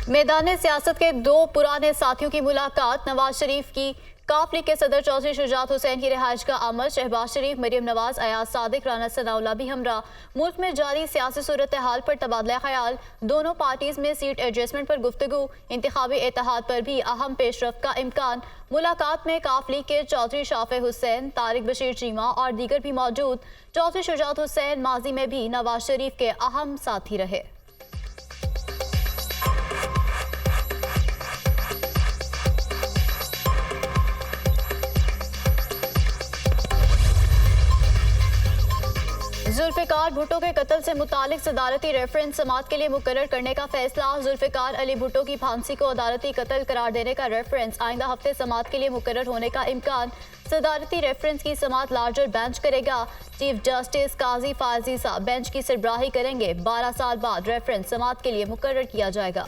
मैदान सियासत के दो पुराने साथियों की मुलाकात। नवाज शरीफ की काफ लीग के सदर चौधरी शुजात हुसैन की रिहाइश का अमल। शहबाज शरीफ, मरियम नवाज, अयाज सादिक, राना सनाउल्लाह भी हमरा। मुल्क में जारी सियासी सूरत हाल पर तबादला ख्याल। दोनों पार्टीज में सीट एडजस्टमेंट पर गुफ्तगू। इंतखाबी इत्तेहाद पर भी अहम पेशरफ्त का इम्कान। मुलाकात में काफ लीग के चौधरी शाफे हुसैन, तारिक बशीर चीमा और दीगर भी मौजूद। चौधरी शुजात हुसैन माजी में भी नवाज शरीफ के अहम साथी रहे। जुल्फिकार भुट्टो के कत्ल से मुतालिक सदारती रेफरेंस समात के लिए मुकर्रर करने का फैसला। जुल्फिकार अली भुट्टो की फांसी को अदालती कत्ल करार देने का रेफरेंस आइंदा हफ्ते समात के लिए मुकर्रर होने का इम्कान। सदारती रेफरेंस की समात लार्जर बेंच करेगा। चीफ जस्टिस काजी फाजीसा बेंच की सरबराही करेंगे। 12 साल बाद रेफरेंस समात के लिए मुकर्रर किया जाएगा।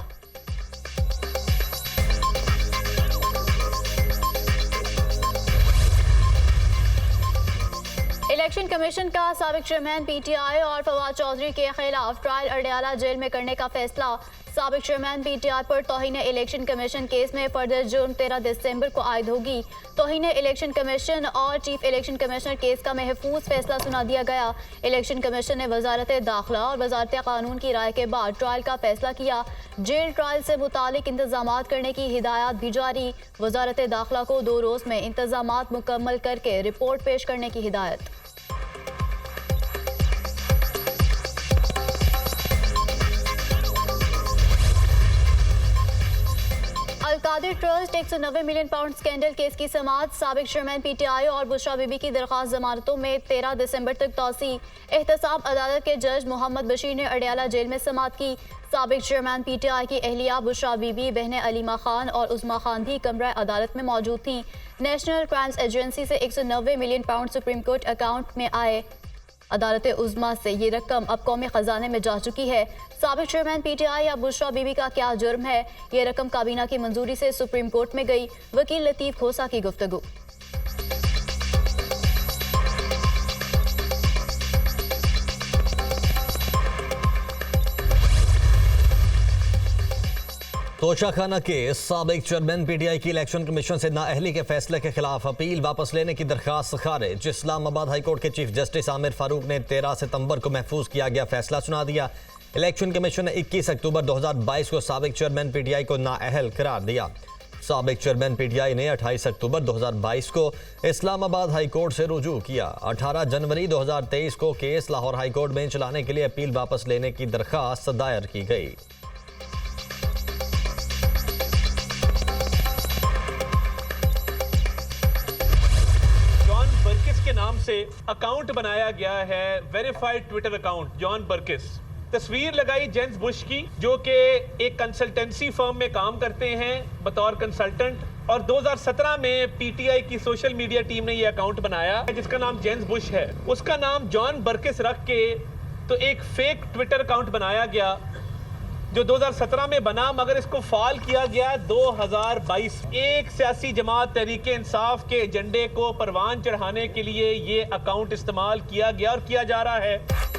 इलेक्शन कमीशन का साबिक चेयरमैन पीटीआई और फवाद चौधरी के खिलाफ ट्रायल अडयाला जेल में करने का फैसला। साबिक चेयरमैन पीटीआई पर तौहीन इलेक्शन कमीशन केस में फर्दर जुर्म 13 दिसंबर को आयद होगी। तौहीन इलेक्शन कमीशन और चीफ इलेक्शन कमिश्नर केस का महफूज फैसला सुना दिया गया। इलेक्शन कमीशन ने वजारत दाखिला और वजारत कानून की राय के बाद ट्रायल का फैसला किया। जेल ट्रायल से मुतालिक इंतजामात करने की हिदायत भी जारी। वजारत दाखिला को 2 रोज में इंतजामात मुकम्मल करके रिपोर्ट पेश करने की हिदायत। Al-Qadir trust 190 million pound scandal case की समाअत। साबिक चेयरमैन पीटीआई और बुशरा बीबी की दरख्वास्त जमानतों में 13 दिसंबर तक तौसी। एहतसाब अदालत के जज मोहम्मद बशीर ने अडयाला जेल में समाअत की। साबिक चेयरमैन पीटीआई की अहलिया बुशरा बीबी, बहनें अलीमा खान और उस्मा खान भी कमरा अदालत में मौजूद थीं। नेशनल क्राइम्स एजेंसी से 190 million pound supreme court account में आए। अदालत उज़्मा से ये रकम अब कौमी खजाने में जा चुकी है। साबिक चेयरमैन पीटीआई या बुशरा बीबी का क्या जुर्म है? ये रकम काबीना की मंजूरी से सुप्रीम कोर्ट में गई। वकील लतीफ खोसा की गुफ्तगू। तोशाखाना के साबिक चेयरमैन पीटीआई की इलेक्शन कमीशन से नाअहली के फैसले के खिलाफ अपील वापस लेने की दरखास्त खारिज। इस्लामाबाद हाईकोर्ट के चीफ जस्टिस आमिर फारूक ने 13 सितंबर को महफूज किया गया फैसला सुना दिया। इलेक्शन कमीशन ने 21 अक्टूबर 2022 को साबिक चेयरमैन पीटीआई को नाअहल करार दिया। साबिक चेयरमैन पीटीआई ने 28 अक्टूबर 2022 को इस्लामाबाद हाईकोर्ट से रुजू किया। 18 जनवरी 2023 को केस लाहौर हाईकोर्ट में चलाने के लिए अपील वापस लेने की दरखास्त दायर की गई। के नाम से अकाउंट बनाया गया है, वेरीफाइड ट्विटर अकाउंट जॉन बर्किस। तस्वीर लगाई जेम्स बुश की, जो कि एक कंसल्टेंसी फर्म में काम करते हैं बतौर कंसल्टेंट, और 2017 में पीटीआई की सोशल मीडिया टीम ने यह अकाउंट बनाया जिसका नाम जेम्स बुश है। उसका नाम जॉन बर्किस रख के तो एक फेक ट्विटर अकाउंट बनाया गया जो 2017 में बना, मगर इसको फाल किया गया 2022। एक सियासी जमात तहरीके इंसाफ के एजेंडे को परवान चढ़ाने के लिए ये अकाउंट इस्तेमाल किया गया और किया जा रहा है।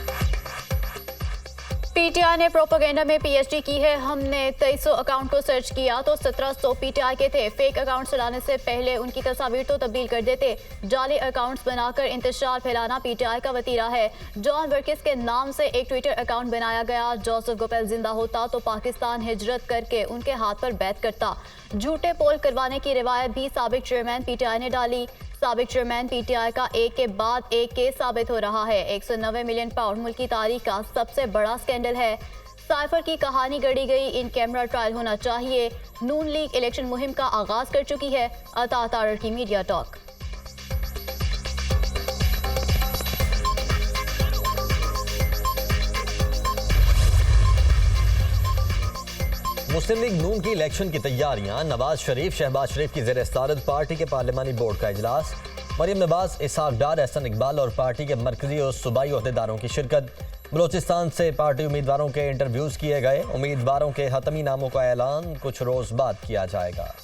पीटीआई ने प्रोपेगेंडा में पीएचडी की है। हमने 2300 अकाउंट को सर्च किया तो 1700 पीटीआई के थे। फेक अकाउंट चलाने से पहले उनकी तस्वीर तो तब्दील कर देते। जाली अकाउंट्स बनाकर इंतशार फैलाना पीटीआई का वतीरा है। जॉन बर्किस के नाम से एक ट्विटर अकाउंट बनाया गया। जोसेफ गोपेल जिंदा होता तो पाकिस्तान हिजरत करके उनके हाथ पर बैत करता। झूठे पोल करवाने की रिवायत भी साबिक चेयरमैन पीटीआई ने डाली। साबिक चेयरमैन पीटीआई का एक के बाद एक केस साबित हो रहा है। 190 मिलियन पाउंड मुल्क की तारीख का सबसे बड़ा स्कैंडल है। साइफर की कहानी गढ़ी गई। इन कैमरा ट्रायल होना चाहिए। नून लीग इलेक्शन मुहिम का आगाज कर चुकी है। अता तारर की मीडिया टॉक। मुस्लिम लीग नून की इलेक्शन की तैयारियां। नवाज शरीफ, शहबाज शरीफ की ज़ेर सदारत पार्टी के पार्लिमानी बोर्ड का इजलास। मरियम नवाज, इसहाक डार, एहसन इकबाल और पार्टी के मरकजी और सूबाई ओहदेदारों की शिरकत। बलोचिस्तान से पार्टी उम्मीदवारों के इंटरव्यूज किए गए। उम्मीदवारों के हतमी नामों का ऐलान कुछ रोज बाद किया जाएगा।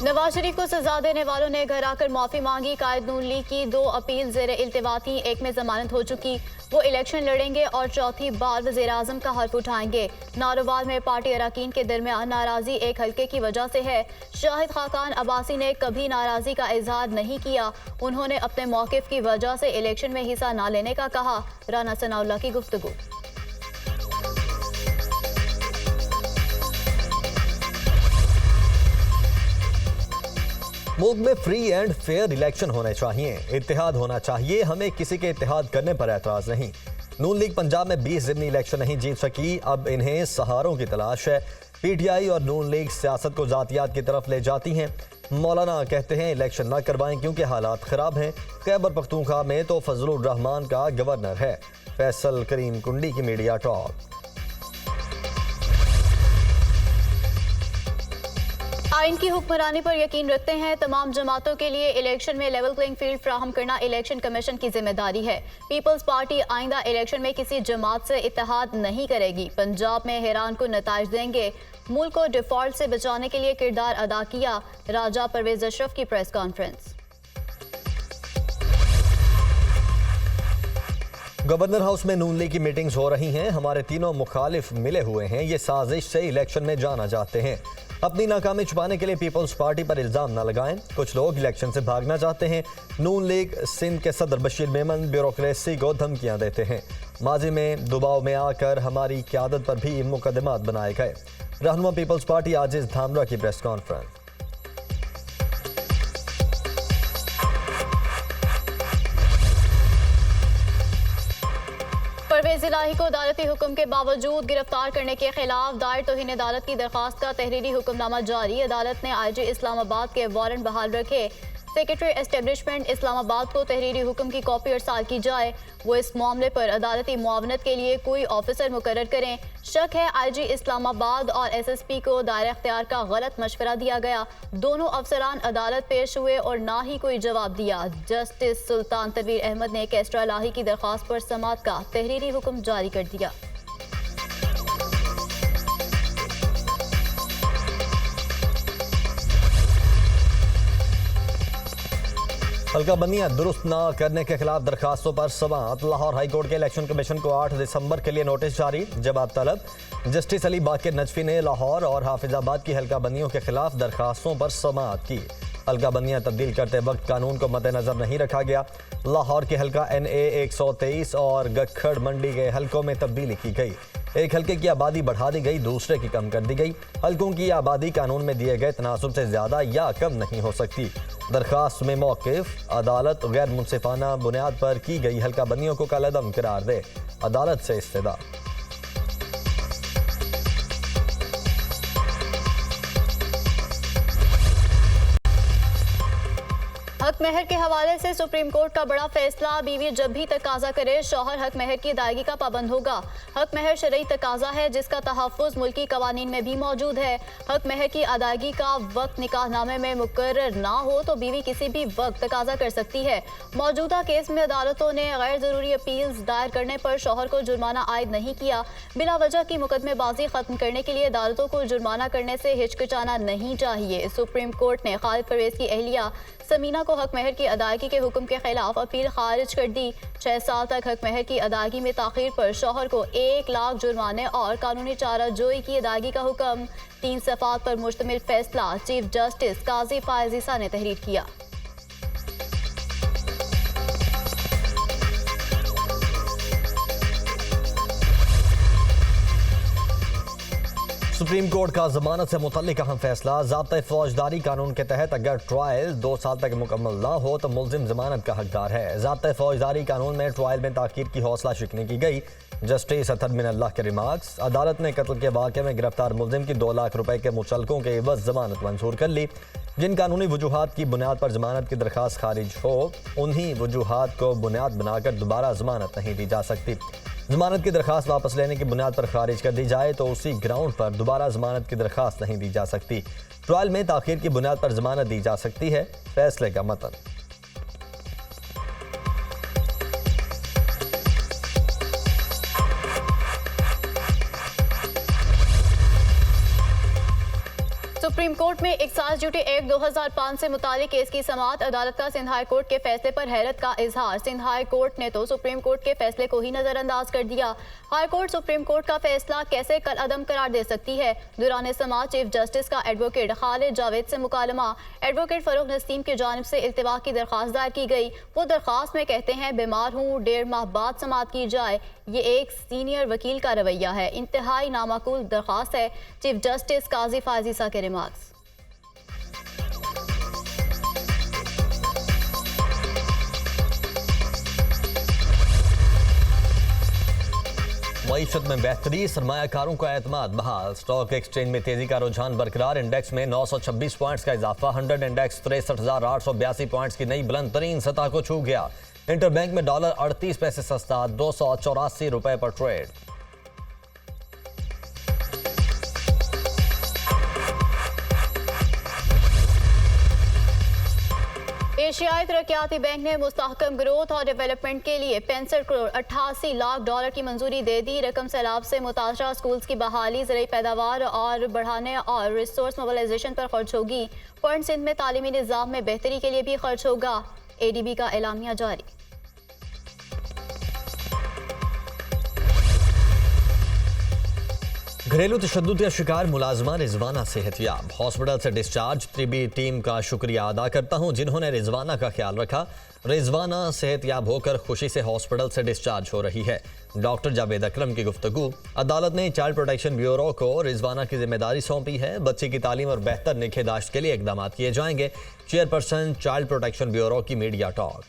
नवाज शरीफ को सजा देने वालों ने घर आकर माफी मांगी। कायद नून लीग की 2 अपील ज़ेरे इल्तिवा थी, एक में जमानत हो चुकी। वो इलेक्शन लड़ेंगे और चौथी बार वज़ीर आज़म का हल्फ उठाएंगे। नारोवाल में पार्टी अरकान के दरमियान नाराजी एक हल्के की वजह से है। शाहिद खाकान अब्बासी ने कभी नाराजी का इजहार नहीं किया। उन्होंने अपने मौक़िफ़ की वजह से इलेक्शन में हिस्सा न लेने का कहा। राना सनाउल्लाह की गुफ्तगू। मुल्क में फ्री एंड फेयर इलेक्शन होने चाहिए, इत्तेहाद होना चाहिए। हमें किसी के इत्तेहाद करने पर एतराज नहीं। नून लीग पंजाब में 20 ज़िमनी इलेक्शन नहीं जीत सकी, अब इन्हें सहारों की तलाश है। पीटीआई और नून लीग सियासत को जातियात की तरफ ले जाती हैं। मौलाना कहते हैं इलेक्शन न करवाएं क्योंकि हालात खराब हैं। खैबर पख्तूनख्वा में तो फजलुर रहमान का गवर्नर है। फैसल करीम कुंडी की मीडिया टॉक। आइन की हुक्मरानी पर यकीन रखते हैं। तमाम जमातों के लिए इलेक्शन में लेवल प्लेइंग फील्ड फ्राहम करना इलेक्शन कमीशन की जिम्मेदारी है। पीपल्स पार्टी आइंदा इलेक्शन में किसी जमात से इत्तेहाद नहीं करेगी। पंजाब में हैरान को नताइज देंगे। मुल्क को डिफॉल्ट से बचाने के लिए किरदार अदा किया। राजा परवेज अशरफ की प्रेस कॉन्फ्रेंस। गवर्नर हाउस में नून लीग की मीटिंग्स हो रही हैं। हमारे तीनों मुखालिफ मिले हुए हैं। ये साजिश से इलेक्शन में जाना चाहते हैं। अपनी नाकामी छुपाने के लिए पीपल्स पार्टी पर इल्जाम न लगाएं। कुछ लोग इलेक्शन से भागना चाहते हैं। नून लीग सिंध के सदर बशीर मेमन ब्यूरोक्रेसी को धमकियां देते हैं। माजी में दबाव में आकर हमारी क़यादत पर भी मुकदमात बनाए गए। रहनुमा पीपल्स पार्टी आजिज धामरा की प्रेस कॉन्फ्रेंस। परवेज इलाही को अदालती हुक्म के बावजूद गिरफ्तार करने के खिलाफ दायर तौहीन अदालत की दरखास्त का तहरीरी हुक्मनामा जारी। अदालत ने आईजी इस्लामाबाद के वारंट बहाल रखे। सेक्रेटरी एस्टेब्लिशमेंट इस्लामाबाद को तहरीरी हुक्म की कॉपी अरसाल की जाए। वो इस मामले पर अदालती मुआवनत के लिए कोई ऑफिसर मुकर्रर करें। शक है आईजी इस्लामाबाद और एसएसपी को दायरा इख्तियार का गलत मशवरा दिया गया। दोनों अफसरान अदालत पेश हुए और ना ही कोई जवाब दिया। जस्टिस सुल्तान तनवीर अहमद ने कैस्ट्रा इलाही की दरखास्त पर समाअत का तहरीरी हुक्म जारी कर दिया। हल्का बंदियां दुरुस्त न करने के खिलाफ दरखास्तों पर समाअत। लाहौर हाईकोर्ट के इलेक्शन कमीशन को 8 दिसंबर के लिए नोटिस जारी। जवाब तलब। जस्टिस अली बाकिर नजफी ने लाहौर और हाफिजाबाद की हल्का बंदियों के खिलाफ दरखास्तों पर समाअत की। हल्का बंदियां तब्दील करते वक्त कानून को मद्देनजर नहीं रखा गया। लाहौर के हल्का NA 123 और गखड़ मंडी के हल्कों में तब्दीली की गई। एक हल्के की आबादी बढ़ा दी गई, दूसरे की कम कर दी गई। हल्कों की आबादी कानून में दिए गए तनासुब से ज्यादा या कम नहीं हो सकती। दरखास्त में मौक़िफ़ अदालत गैर मुनसिफाना बुनियाद पर की गई हल्का बंदियों को कलअदम करार दे। अदालत से इस्तदा। हक महर के हवाले से सुप्रीम कोर्ट का बड़ा फैसला। बीवी जब भी तकाजा करे शौहर हक महर की अदायगी का पाबंद होगा। हक महर शरई तकाजा है जिसका तहफ़्फ़ुज़ मुल्की कवानीन में भी मौजूद है। हक महर की अदायगी का वक्त निकाहनामे में मुकर्रर ना हो तो बीवी किसी भी वक्त तकाजा कर सकती है। मौजूदा केस में अदालतों ने गैर ज़रूरी अपील्स दायर करने पर शौहर को जुर्माना आयद नहीं किया। बिला वजह की मुकदमेबाजी खत्म करने के लिए अदालतों को जुर्माना करने से हिचकिचाना नहीं चाहिए। सुप्रीम कोर्ट ने खालिद परवेज की अहलिया समीना को हक महर की अदायगी के हुक्म के खिलाफ अपील खारिज कर दी। 6 साल तक हक महर की अदायगी में ताखीर पर शौहर को 1 लाख जुर्माने और कानूनी चाराजोई की अदायगी का हुक्म। 3 सफ़ात पर मुश्तमिल फैसला चीफ जस्टिस काजी फायज ईसा ने तहरीर किया। सुप्रीम कोर्ट का जमानत से मुतल्लिक अहम फैसला। ज़ाब्ता फौजदारी कानून के तहत अगर ट्रायल 2 साल तक मुकम्मल ना हो तो मुलजिम जमानत का हकदार है। ज़ाब्ता फौजदारी कानून में ट्रायल में ताखीर की हौसला शिकनी की गई। जस्टिस अतहर मिनल्लाह के रिमार्क्स। अदालत ने कत्ल के वाक़े में गिरफ्तार मुलजिम की 2 लाख रुपए के मुचलकों के एवज जमानत मंजूर कर ली। जिन कानूनी वजूहात की बुनियाद पर जमानत की दरखास्त खारिज हो उन्हीं वजूहात को बुनियाद बनाकर दोबारा जमानत नहीं दी जा सकती। जमानत की दरखास्त वापस लेने की बुनियाद पर खारिज कर दी जाए तो उसी ग्राउंड पर दोबारा जमानत की दरखास्त नहीं दी जा सकती। ट्रायल में ताखीर की बुनियाद पर जमानत दी जा सकती है। फैसले का मतन। सुप्रीम सुप्रीम कोर्ट में एक्साइज ड्यूटी एक्ट 2005 से मुतालिक केस की समाअत। अदालत का सिंध हाई कोर्ट के फैसले पर हैरत का इजहार। सिंध हाई कोर्ट ने तो सुप्रीम कोर्ट के फैसले को ही नजरअंदाज कर दिया। हाई कोर्ट सुप्रीम कोर्ट का फैसला कैसे कलअदम करार दे सकती है। दौरान समाअत चीफ जस्टिस का एडवोकेट खालिद जावेद से मुकालमा। एडवोकेट फरूख नसीम की जानिब से इल्तिवा की दरख्वास्त दायर की गई। वो दरख्वास्त में कहते हैं बीमार हूँ, 1.5 माह बाद समाअत की जाए। ये एक सीनियर वकील का रवैया है, इंतहाई नामाकूल दरख्वास्त है। चीफ जस्टिस काजी फाजीसा के रिमार्क्स। मईशत में बेहतरी, सरमायाकारों का एतमाद बहाल। स्टॉक एक्सचेंज में तेजी का रुझान बरकरार। इंडेक्स में 926 पॉइंट्स का इजाफा। 100 इंडेक्स 63,882 पॉइंट्स की नई बुलंद तरीन सतह को छू गया। इंटरबैंक में डॉलर 38 पैसे सस्ता, 284 रुपए पर ट्रेड। एशियाई तरक्याती बैंक ने मुस्तहकम ग्रोथ और डेवलपमेंट के लिए 65 करोड़ 88 लाख डॉलर की मंजूरी दे दी। रकम सैलाब से मुतासरा स्कूल्स की बहाली, ज़रूरी पैदावार और बढ़ाने और रिसोर्स मोबिलाइजेशन पर खर्च होगी। फंड सिंध में तालीमी निज़ाम में बेहतरी के लिए भी खर्च होगा। ADB का एलामिया जारी। घरेलू तशद्दुद का शिकार मुलाजमा रिजवाना सेहतियाब। हॉस्पिटल से डिस्चार्ज। तिबी टीम का शुक्रिया अदा करता हूं जिन्होंने रिजवाना का ख्याल रखा। रिजवाना सेहतियाब होकर खुशी से हॉस्पिटल से डिस्चार्ज हो रही है। डॉक्टर जावेद अकरम की गुफ्तगू। अदालत ने चाइल्ड प्रोटेक्शन ब्यूरो को रिजवाना की जिम्मेदारी सौंपी है। बच्चे की तालीम और बेहतर निगहदाश्त के लिए इकदाम किए जाएंगे। चेयरपर्सन चाइल्ड प्रोटेक्शन ब्यूरो की मीडिया टॉक।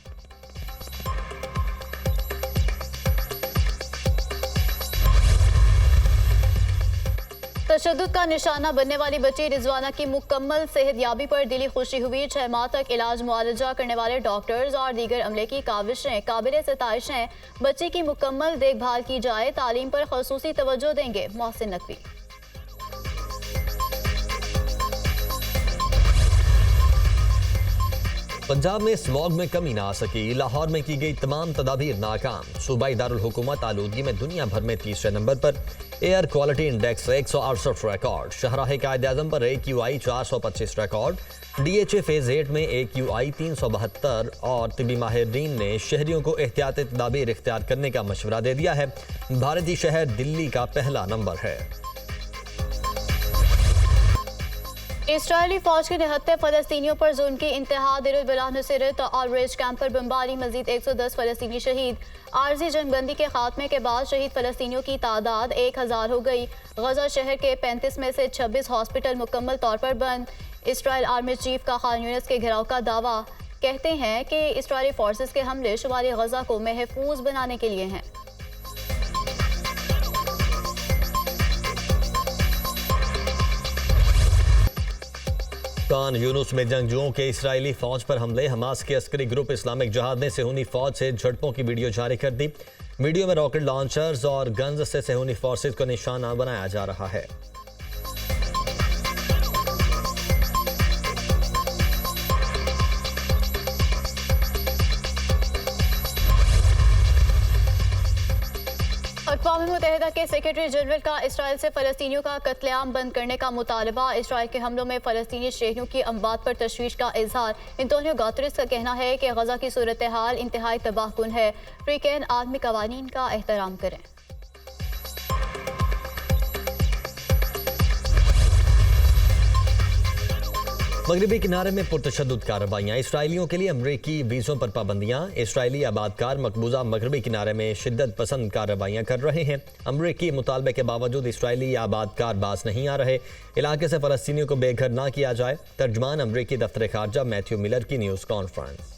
तशद्दुद का निशाना बनने वाली बच्ची रिजवाना की मुकम्मल सेहतयाबी पर दिली खुशी हुई। 6 माह तक इलाज मुआलजा करने वाले डॉक्टर्स और दीगर अमले की काविशें काबिल सिताइश हैं। बच्ची की मुकम्मल देखभाल की जाए। तालीम पर खसूसी तवज्जो देंगे मोहसिन नकवी। पंजाब में स्मॉग में कमी ना आ सकी। लाहौर में की गई तमाम तदाबीर नाकाम। सूबाई दारुल हुकूमत आलूदगी में दुनिया भर में तीसरे नंबर पर। Air quality index 168 record. Shahrah Quaid Azam पर AQI 425 रिकॉर्ड। DHA फेज 8 में AQI 372 और तिबी माहिरीन ने शहरियों को एहतियाती तदाबीर इख्तियार करने का मशवरा दे दिया है। भारतीय शहर दिल्ली का पहला नंबर है। इस्राएली फौज के 73 फलस्तीनियों पर जुल्म की इंतहा। दिल बला नुसरत और रेज कैंप पर बमबारी। मजीद 110 फलस्तीनी शहीद। आर्जी जंगबंदी के खात्मे के बाद शहीद फलस्तीनियों की तादाद 1000 हो गई। गजा शहर के 35 में से 26 हॉस्पिटल मुकम्मल तौर पर बंद। इसराइल आर्मी चीफ का खान यूनिस के घिराव का दावा। कहते हैं कि इसराइली फोर्सेस के हमले शुमाली गजा को महफूज बनाने के लिए हैं। खान यूनुस में जंगजुओं के इसराइली फौज पर हमले। हमास के अस्करी ग्रुप इस्लामिक जिहाद ने सेहूनी फौज से झड़पों की वीडियो जारी कर दी। वीडियो में रॉकेट लॉन्चर्स और गन्स से सेहूनी फोर्सेस को निशाना बनाया जा रहा है। अक़वाम मुत्तहिदा के सेक्रेटरी जनरल का इसराइल से फ़लस्तीनियों का कत्लेआम बंद करने का मुतालबा। इसराइल के हमलों में फ़लस्तीनी शहरियों की अमवात पर तशवीश का इजहार। एंटोनियो गुतेरेस का कहना है कि गजा की सूरत हाल इंतहाई तबाहकुन है। फ्रीकैन आदमी कवानीन का एहतराम करें। मगरबी किनारे में पुरतशद्दुद कार्रवाइयाँ। इसराइलियों के लिए अमरीकी वीज़ों पर पाबंदियाँ। इसराइली आबादकार मकबूजा मगरबी किनारे में शिद्दत पसंद कार्रवाइयाँ कर रहे हैं। अमरीकी मुतालबे के बावजूद इसराइली आबादकार बाज नहीं आ रहे। इलाके से फ़लस्तीनियों को बेघर ना किया जाए। तर्जमान अमरीकी दफ्तर खारजा मैथ्यू मिलर की न्यूज़ कॉन्फ्रेंस।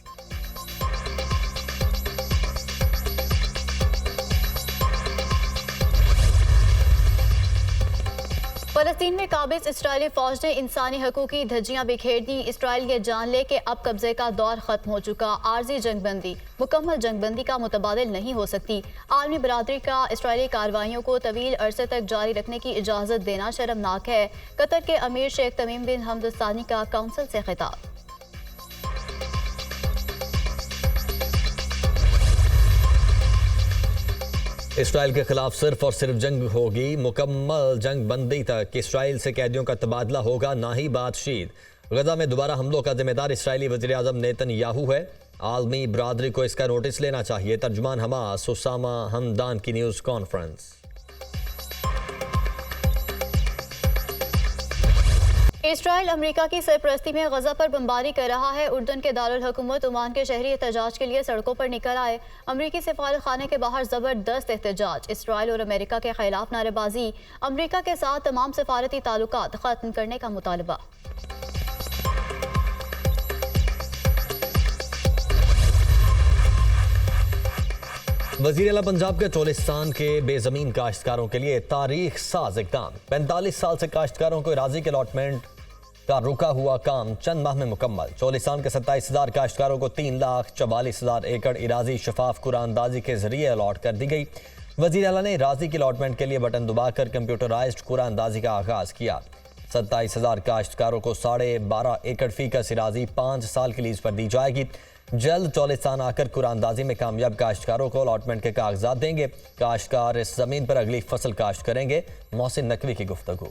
फ़लस्तीन में काबिज इसराइली फौज ने इंसानी हकूक़ की धज्जियां बिखेर दी। इसराइल ये जान ले कि अब कब्जे का दौर खत्म हो चुका। आर्जी जंगबंदी मुकम्मल जंगबंदी का मुतबादिल नहीं हो सकती। आलमी बरादरी का इसराइली कार्रवाइयों को तवील अरसे तक जारी रखने की इजाज़त देना शर्मनाक है। कतर के अमीर शेख तमीम बिन हमद सानी का काउंसिल से खिताब। इसराइल के खिलाफ सिर्फ और सिर्फ जंग होगी, मुकम्मल जंग बंदी तक इसराइल से कैदियों का तबादला होगा, ना ही बातचीत। गजा में दोबारा हमलों का जिम्मेदार इसराइली वज़ीर आज़म नेतन्याहू है। आलमी बरादरी को इसका नोटिस लेना चाहिए। तर्जुमान हमास उसामा हमदान की न्यूज़ कॉन्फ्रेंस। इसराइल अमेरिका की सरपरस्ती में गजा पर बमबारी कर रहा है। उर्दन के दारुल हुकूमत ओमान के शहरी एहतजाज के लिए सड़कों पर निकल आए। अमेरिकी सफारत खाने के बाहर जबरदस्त एहतजाज। इसराइल और अमेरिका के खिलाफ नारेबाजी। अमेरिका के साथ तमाम सफारती ताल्लुकात खत्म करने का मुतालबा। वज़ीर आला पंजाब के चोलिस्तान के बेजमीन काश्तकारों के लिए तारीख साज इक़दाम। 45 साल से काश्तकारों को इराजी के अलॉटमेंट का रुका हुआ काम चंद माह में मुकम्मल। चोलिस्तान के 27,000 काश्तकारों को 3,44,000 एकड़ इराजी शफाफ कुरानदाजी के जरिए अलॉट कर दी गई। वज़ीर आला ने इराजी के अलॉटमेंट के लिए बटन दबाकर कंप्यूटराइज्ड कुरानदाजी का आगाज किया। 27,000 काश्तकारों को 12.5 एकड़ फीकस इराजी 5 साल की लीज पर दी जाएगी। जल्द चोलिस्तान आकर कुरानदाजी में कामयाब काश्तकारों को अलॉटमेंट के कागजात देंगे। काश्तकार इस जमीन पर अगली फसल काश्त करेंगे। मोहसिन नकवी की गुफ्तगू।